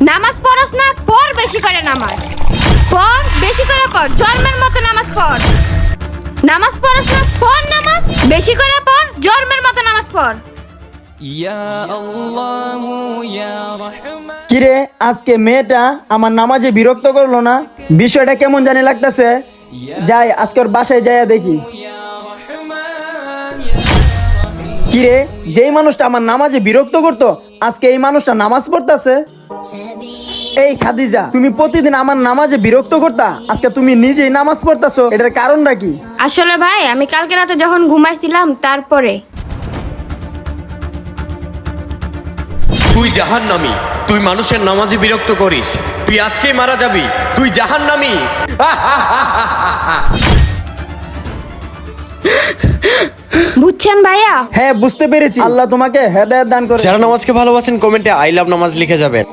নামাজ পড়স না, পড় বেশি করে নামাজ পড়, বেশি করে পড়, জন্মের মতো নামাজ পড়। নামাজ পড়স না, পড় নামাজ বেশি করে পড়, জন্মের মতো নামাজ পড়। কিরে আজকে মেয়েটা আমার নামাজে বিরক্ত করলো না, বিষয়টা কেমন জানি লাগতেছে। যাই আজকে ওর বাসায় যাইয়া দেখি। কিরে, যেই মানুষটা আমার নামাজে বিরক্ত করতো আজকে এই মানুষটা নামাজ পড়তেছে। এই খাদিজা, তুমি প্রতিদিন আমার নামাজে বিরক্ত করতা, আজকে তুমি নিজেই নামাজ পড়তেছো, এটার কারণটা কি? আসলে ভাই আমি কালকে রাতে যখন ঘুমাইছিলাম তারপরে। তুই জাহান্নামী, তুই মানুষের নামাজে বিরক্ত করিস, তুই আজকেই মারা যাবি, তুই জাহান্নামী। বুঝছেন ভাইয়া? হ্যাঁ বুঝতে পেরেছি, আল্লাহ তোমাকে হেদায়েত দান করে। যারা নামাজকে ভালোবাসেন কমেন্টে আই লাভ নামাজ লিখে যাবেন।